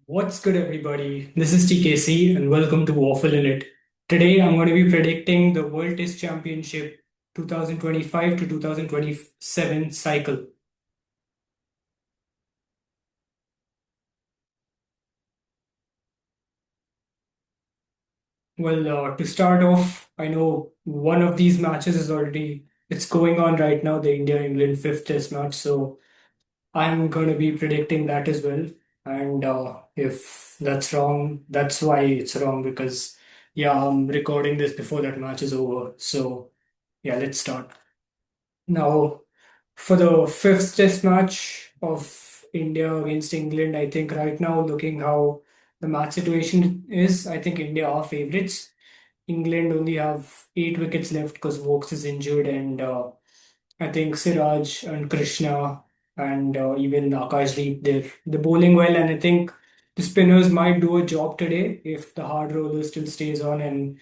What's good, everybody? This is TKC, and welcome to Waffle in It. Today, I'm going to be predicting the World Test Championship 2025 to 2027 cycle. To start off, I know one of these matches is already it's going on right now, the India-England fifth Test match. So I'm going to be predicting that as well. And if that's wrong, that's why it's wrong because yeah, I'm recording this before that match is over. So yeah, let's start. Now, for the fifth test match of India against England, I think right now, looking how the match situation is, I think India are favorites. England only have 8 wickets left because Vokes is injured, and I think Siraj and Krishna and even Akashdeep, they're bowling well, and I think the spinners might do a job today if the hard roller still stays on and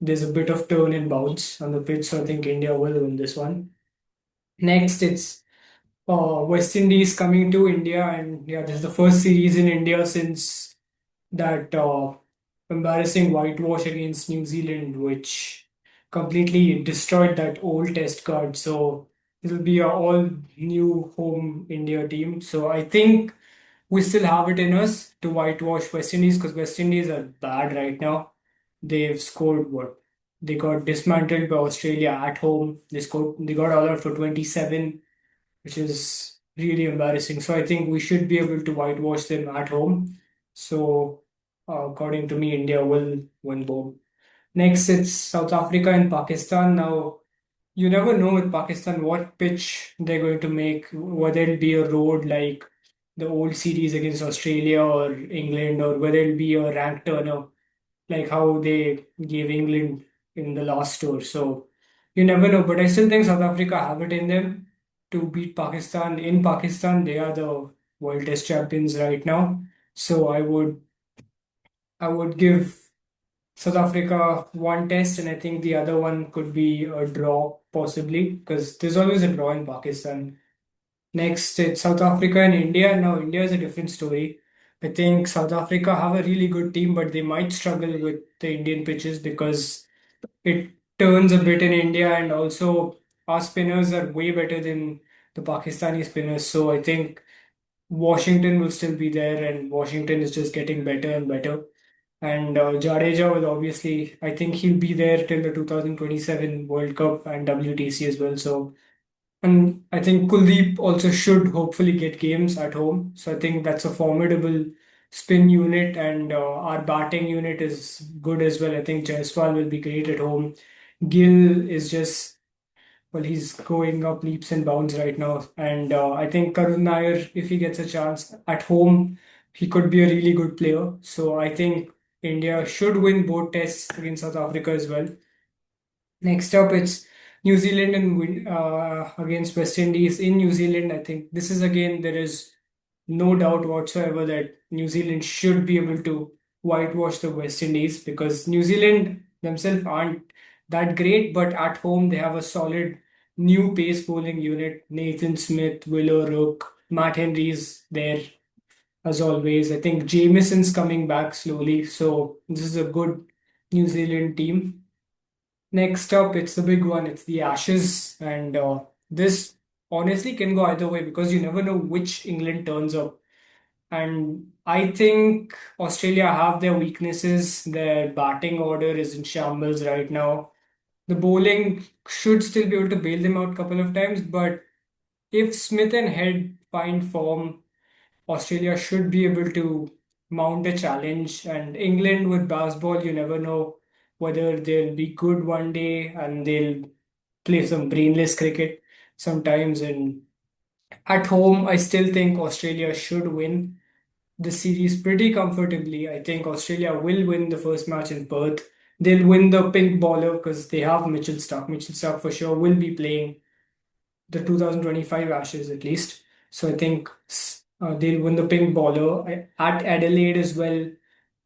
there's a bit of turn and bounce on the pitch. So I think India will win this one. Next, it's West Indies coming to India, and yeah, this is the first series in India since that embarrassing whitewash against New Zealand, which completely destroyed that old Test card. So it will be a all new home India team. So I think we still have it in us to whitewash West Indies because West Indies are bad right now. They've scored what? They got dismantled by Australia at home. They got all out for 27, which is really embarrassing. So I think we should be able to whitewash them at home. So according to me, India will win both. Next, it's South Africa and Pakistan. Now, you never know with Pakistan what pitch they're going to make, whether it'll be a road like the old series against Australia or England, or whether it'll be a rank turner like how they gave England in the last tour. So you never know, but I still think South Africa have it in them to beat Pakistan. In Pakistan, they are the World Test champions right now. So I would give South Africa one test, and I think the other one could be a draw possibly because there's always a draw in Pakistan. Next, it's South Africa and India. Now, India is a different story. I think South Africa have a really good team, but they might struggle with the Indian pitches because it turns a bit in India, and also our spinners are way better than the Pakistani spinners. So I think Washington will still be there, and Washington is just getting better and better. And Jadeja will obviously, I think he'll be there till the 2027 World Cup and WTC as well. So and I think Kuldeep also should hopefully get games at home. So I think that's a formidable spin unit, and our batting unit is good as well. I think Jaiswal will be great at home. Gill is just, well, he's going up leaps and bounds right now. And I think Karun Nair, if he gets a chance at home, he could be a really good player. So I think India should win both tests against South Africa as well. Next up, it's New Zealand and against West Indies in New Zealand. I think this is again, there is no doubt whatsoever that New Zealand should be able to whitewash the West Indies because New Zealand themselves aren't that great, but at home they have a solid new pace bowling unit. Nathan Smith, Willow Rook, Matt Henry's there as always. I think Jameson's coming back slowly, so this is a good New Zealand team. Next up, it's the big one. It's the Ashes, and this honestly can go either way because you never know which England turns up. And I think Australia have their weaknesses. Their batting order is in shambles right now. The bowling should still be able to bail them out a couple of times, but if Smith and Head find form, Australia should be able to mount a challenge. And England with baseball, you never know whether they'll be good one day and they'll play some brainless cricket sometimes. And at home, I still think Australia should win the series pretty comfortably. I think Australia will win the first match in Perth. They'll win the pink baller because they have Mitchell Stark. Mitchell Stark for sure will be playing the 2025 Ashes at least. So I think they'll win the pink baller. At Adelaide as well,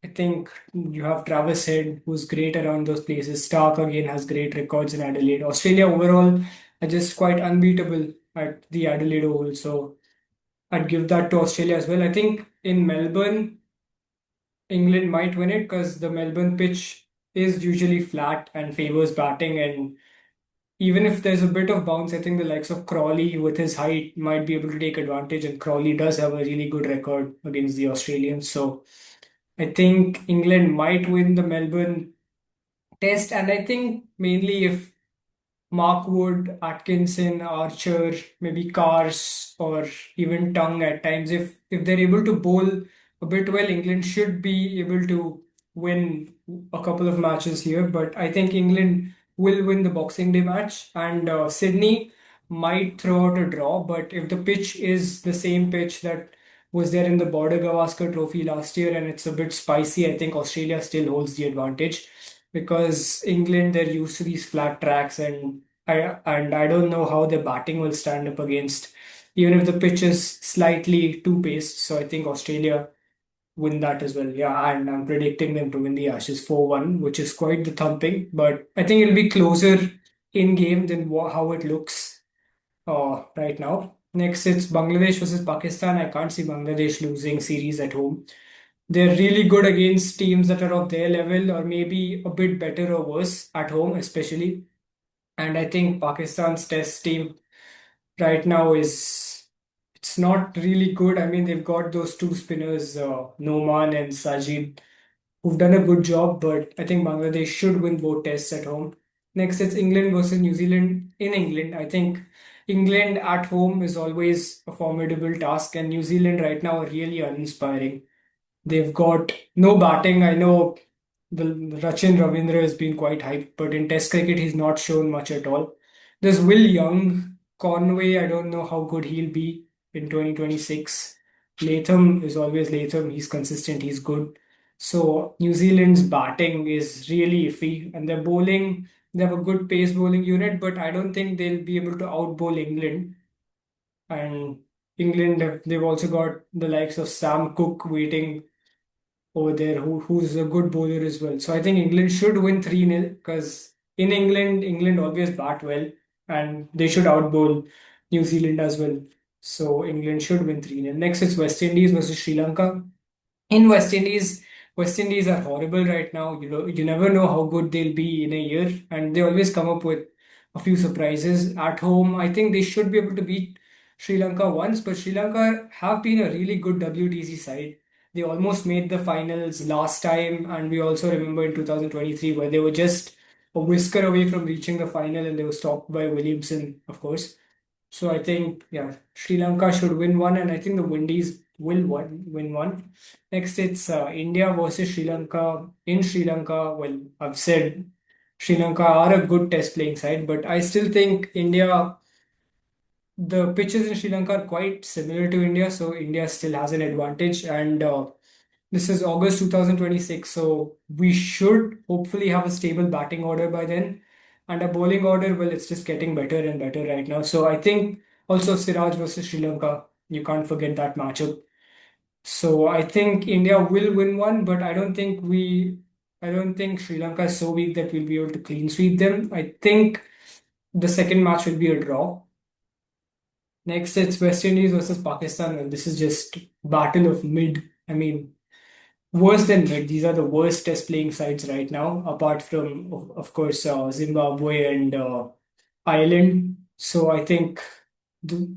I think you have Travis Head, who's great around those places. Stark again has great records in Adelaide. Australia overall are just quite unbeatable at the Adelaide Oval. So I'd give that to Australia as well. I think in Melbourne, England might win it because the Melbourne pitch is usually flat and favors batting. And even if there's a bit of bounce, I think the likes of Crawley with his height might be able to take advantage. And Crawley does have a really good record against the Australians. So I think England might win the Melbourne test. And I think mainly if Mark Wood, Atkinson, Archer, maybe Cars, or even Tongue at times. If they're able to bowl a bit well, England should be able to win a couple of matches here. But I think England will win the Boxing Day match, and Sydney might throw out a draw. But if the pitch is the same pitch that was there in the Border Gavaskar Trophy last year, and it's a bit spicy, I think Australia still holds the advantage because England they're used to these flat tracks and I don't know how their batting will stand up against even if the pitch is slightly too paced. So I think Australia win that as well. Yeah, and I'm predicting them to win the Ashes 4-1, which is quite the thumping, but I think it'll be closer in game than how it looks right now. Next, it's Bangladesh versus Pakistan. I can't see Bangladesh losing series at home. They're really good against teams that are of their level or maybe a bit better or worse at home, especially. And I think Pakistan's test team right now is it's not really good. I mean, they've got those two spinners, Noman and Sajid, who've done a good job, but I think Bangladesh should win both tests at home. Next, it's England versus New Zealand in England. I think England at home is always a formidable task, and New Zealand right now are really uninspiring. They've got no batting. I know the Rachin Ravindra has been quite hyped, but in Test cricket, he's not shown much at all. There's Will Young, Conway. I don't know how good he'll be in 2026. Latham is always Latham. He's consistent. He's good. So New Zealand's batting is really iffy, and their bowling. They have a good pace bowling unit, but I don't think they'll be able to outbowl England. And they've also got the likes of Sam Cook waiting over there who's a good bowler as well. So I think England should win 3-0 because in England, England always bat well and they should outbowl New Zealand as well. So England should win 3-0. Next is West Indies versus Sri Lanka. In West Indies are horrible right now. You never know how good they'll be in a year, and they always come up with a few surprises at home. I think they should be able to beat Sri Lanka once, but Sri Lanka have been a really good WTC side. They almost made the finals last time, and we also remember in 2023 where they were just a whisker away from reaching the final, and they were stopped by Williamson, of course. So I think, yeah, Sri Lanka should win one, and I think the Windies will win one. Next, it's India versus Sri Lanka. In Sri Lanka, well, I've said Sri Lanka are a good test playing side, but I still think the pitches in Sri Lanka are quite similar to India, so India still has an advantage. And this is August 2026, so we should hopefully have a stable batting order by then. And a bowling order, well, it's just getting better and better right now. So I think also Siraj versus Sri Lanka, you can't forget that matchup. So I think India will win one, but I don't think Sri Lanka is so weak that we'll be able to clean sweep them. I think the second match will be a draw. Next, it's West Indies versus Pakistan, and this is just battle of mid. I mean, worse than mid. These are the worst test playing sides right now, apart from, of course, Zimbabwe and Ireland. So I think the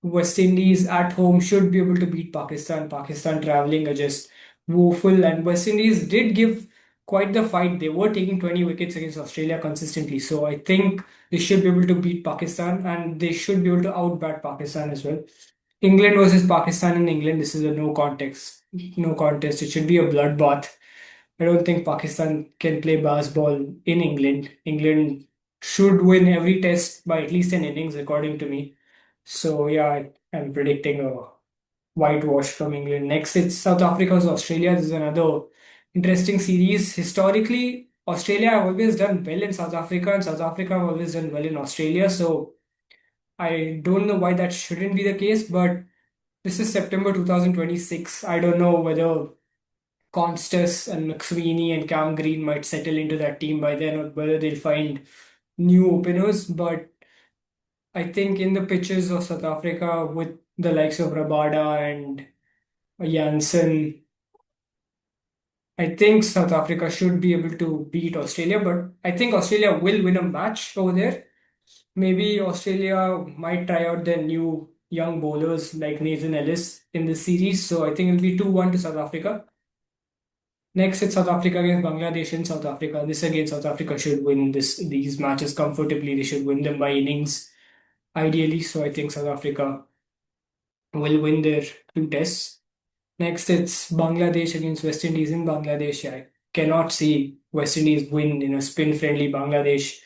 West Indies at home should be able to beat Pakistan. Pakistan traveling are just woeful, and West Indies did give quite the fight. They were taking 20 wickets against Australia consistently. So I think they should be able to beat Pakistan, and they should be able to outbat Pakistan as well. England versus Pakistan in England. This is a no contest. It should be a bloodbath. I don't think Pakistan can play baseball in England. England should win every test by at least an innings, according to me. So yeah, I'm predicting a whitewash from England. Next, it's South Africa versus Australia. This is another interesting series. Historically, Australia have always done well in South Africa, and South Africa have always done well in Australia. So I don't know why that shouldn't be the case, but this is September 2026. I don't know whether Constas and McSweeney and Cam Green might settle into that team by then or whether they'll find new openers. But I think in the pitches of South Africa with the likes of Rabada and Janssen, I think South Africa should be able to beat Australia, but I think Australia will win a match over there. Maybe Australia might try out their new young bowlers like Nathan Ellis in the series. So I think it'll be 2-1 to South Africa. Next, it's South Africa against Bangladesh in South Africa. This again, South Africa should win these matches comfortably. They should win them by innings, ideally. So I think South Africa will win their two tests. Next, it's Bangladesh against West Indies in Bangladesh. I cannot see West Indies win in a spin-friendly Bangladesh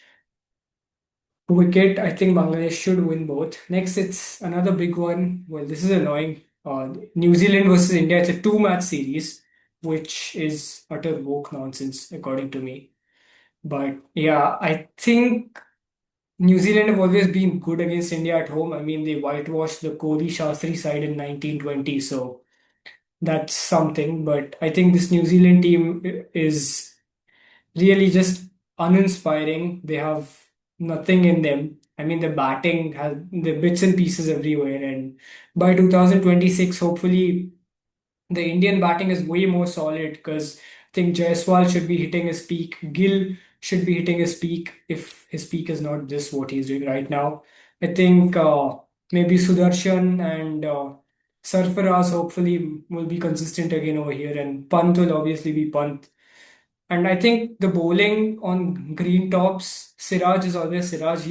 wicket. I think Bangladesh should win both. Next, it's another big one. Well, this is annoying. New Zealand versus India. It's a two-match series, which is utter woke nonsense, according to me. But yeah, I think New Zealand have always been good against India at home. I mean, they whitewashed the Kohli Shastri side in 1920, so that's something. But I think this New Zealand team is really just uninspiring. They have nothing in them. I mean, the batting has the bits and pieces everywhere. And by 2026, hopefully, the Indian batting is way more solid because I think Jaiswal should be hitting his peak. Gill should be hitting his peak if his peak is not this what he's doing right now. I think maybe Sudarshan and Sarfaraz hopefully will be consistent again over here, and Pant will obviously be Pant. And I think the bowling on green tops, Siraj is always Siraj.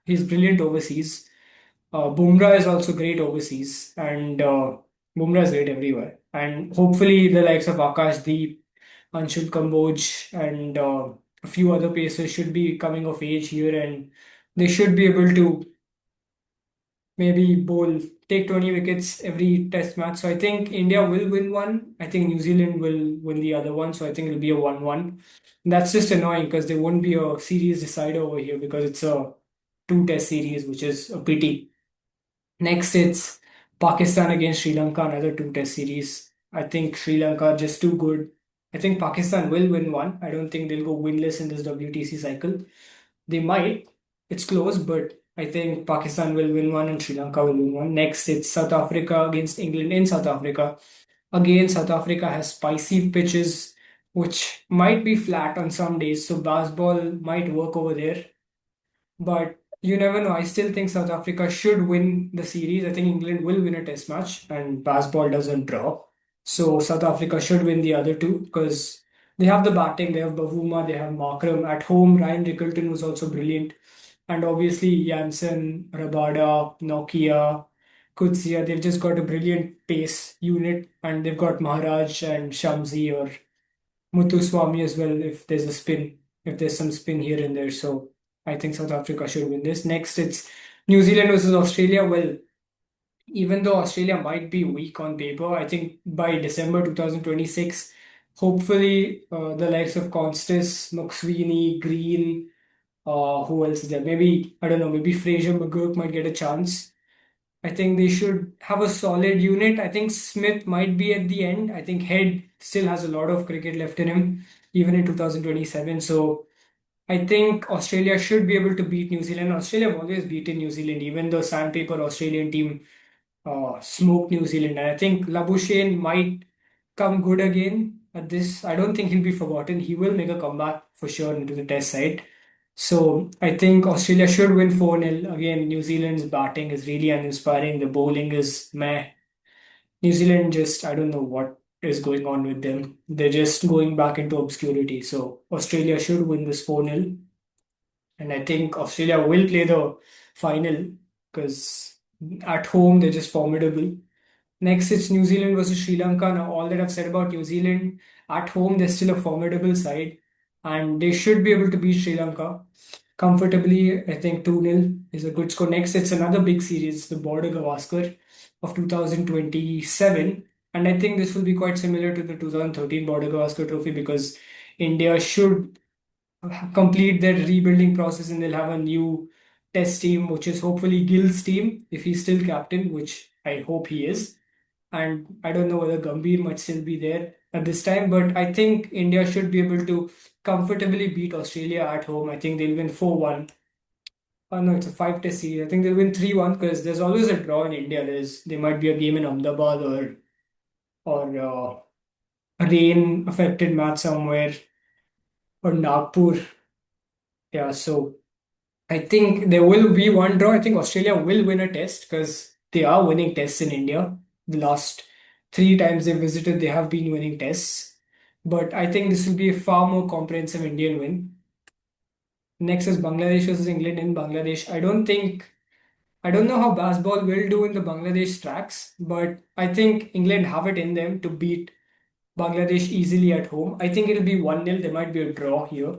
He's brilliant overseas. Bumrah is also great overseas, and Bumrah is great everywhere. And hopefully, the likes of Akash Deep, Anshul Kamboj, and a few other pacers should be coming of age here, and they should be able to maybe bowl take 20 wickets every test match. So I think India will win one. I think New Zealand will win the other one. So I think it'll be a 1-1. That's just annoying because there won't be a series decider over here because it's a two test series, which is a pity. Next, it's Pakistan against Sri Lanka, another two test series. I think Sri Lanka are just too good. I think Pakistan will win one. I don't think they'll go winless in this WTC cycle. They might. It's close, but I think Pakistan will win one and Sri Lanka will win one. Next, it's South Africa against England in South Africa. Again, South Africa has spicy pitches, which might be flat on some days, so baseball might work over there. But you never know. I still think South Africa should win the series. I think England will win a test match and baseball doesn't draw. So South Africa should win the other two because they have the batting, they have Bavuma, they have Markram. At home, Ryan Rickelton was also brilliant. And obviously Janssen, Rabada, Nokia, Kutsia, they've just got a brilliant pace unit and they've got Maharaj and Shamsi or Muthuswamy as well if there's some spin here and there. So I think South Africa should win this. Next, it's New Zealand versus Australia. Well, even though Australia might be weak on paper, I think by December 2026, hopefully the likes of Constas, McSweeney, Green, who else is there? Maybe, I don't know, maybe Fraser McGurk might get a chance. I think they should have a solid unit. I think Smith might be at the end. I think Head still has a lot of cricket left in him, even in 2027. So I think Australia should be able to beat New Zealand. Australia have always beaten New Zealand, even the sandpaper Australian team smoked New Zealand. And I think Labuschagne might come good again at this. I don't think he'll be forgotten. He will make a comeback for sure into the test side. So I think Australia should win 4-0. Again, New Zealand's batting is really uninspiring. The bowling is meh. New Zealand just, I don't know what is going on with them. They're just going back into obscurity. So Australia should win this 4-0. And I think Australia will play the final because at home they're just formidable. Next, it's New Zealand versus Sri Lanka. Now, all that I've said about New Zealand, at home, they're still a formidable side, and they should be able to beat Sri Lanka comfortably. I think 2-0 is a good score. Next, it's another big series, the Border Gavaskar of 2027. And I think this will be quite similar to the 2013 Border Gavaskar Trophy because India should complete their rebuilding process and they'll have a new test team, which is hopefully Gill's team, if he's still captain, which I hope he is. And I don't know whether Gambhir might still be there at this time, but I think India should be able to comfortably beat Australia at home. I think they'll win 4-1. Oh no, it's a five test series. I think they'll win 3-1 because there's always a draw in India. There might be a game in Ahmedabad or rain affected match somewhere or Nagpur. Yeah, so I think there will be one draw. I think Australia will win a test because they are winning tests in India. The last three times they visited, they have been winning tests. But I think this will be a far more comprehensive Indian win. Next is Bangladesh versus England in Bangladesh. I don't know how basketball will do in the Bangladesh tracks, but I think England have it in them to beat Bangladesh easily at home. I think it'll be 1-0. There might be a draw here.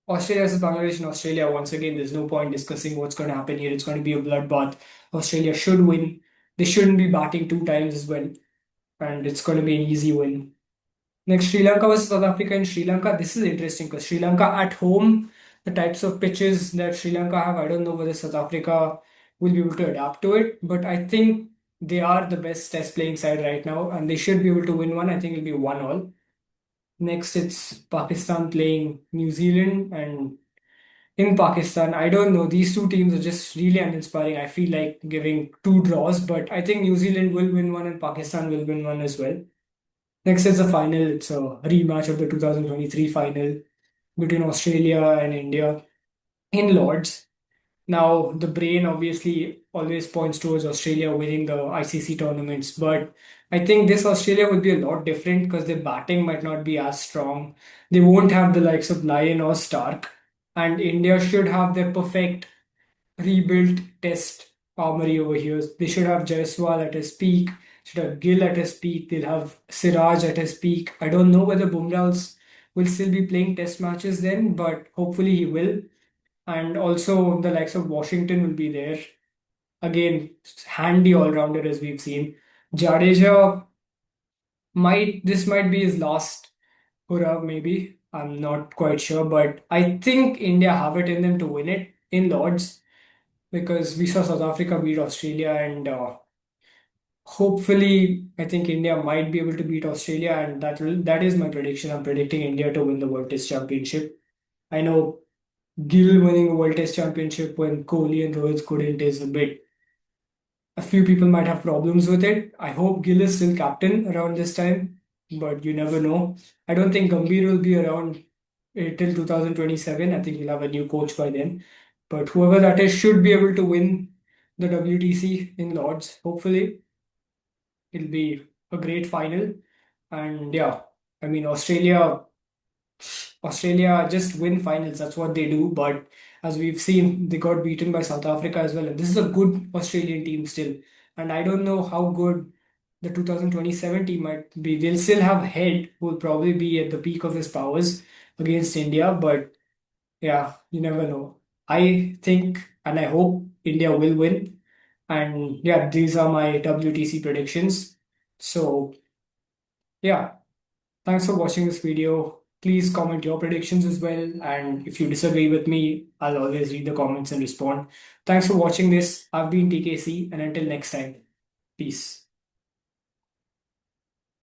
Australia versus Bangladesh in Australia, once again, there's no point discussing what's going to happen here. It's going to be a bloodbath. Australia should win. They shouldn't be batting two times as well, and it's going to be an easy win. Next, Sri Lanka versus South Africa in Sri Lanka. This is interesting because Sri Lanka at home, the types of pitches that Sri Lanka have, I don't know whether South Africa will be able to adapt to it, but I think they are the best test playing side right now, and they should be able to win one. I think it'll be 1-1. Next, it's Pakistan playing New Zealand, and in Pakistan, I don't know. These two teams are just really uninspiring. I feel like giving two draws, but I think New Zealand will win one and Pakistan will win one as well. Next is the final. It's a rematch of the 2023 final between Australia and India in Lords. Now, the brain obviously always points towards Australia winning the ICC tournaments, but I think this Australia will be a lot different because their batting might not be as strong. They won't have the likes of Lyon or Stark, and India should have their perfect rebuilt test armory over here. They should have Jaiswal at his peak, should have Gill at his peak, they'll have Siraj at his peak. I don't know whether Bumrah's will still be playing test matches then, but hopefully he will. And also the likes of Washington will be there. Again, handy all-rounder as we've seen. Jadeja might this might be his last hurrah, maybe. I'm not quite sure, but I think India have it in them to win it in Lords because we saw South Africa beat Australia, and hopefully, I think India might be able to beat Australia, and that is my prediction. I'm predicting India to win the World Test Championship. I know Gill winning a World Test Championship when Kohli and Rohit couldn't is a bit. A few people might have problems with it. I hope Gill is still captain around this time, but you never know. I don't think Gambhir will be around till 2027. I think he'll have a new coach by then. But whoever that is should be able to win the WTC in Lords. Hopefully, it'll be a great final. And yeah, I mean, Australia just win finals. That's what they do. But as we've seen, they got beaten by South Africa as well. And this is a good Australian team still. And I don't know how good the 2027 team might be. They'll still have Head, who will probably be at the peak of his powers against India. But yeah, you never know. I think and I hope India will win. And yeah, these are my WTC predictions. So yeah. Thanks for watching this video. Please comment your predictions as well. And if you disagree with me, I'll always read the comments and respond. Thanks for watching this. I've been TKC, and until next time, peace.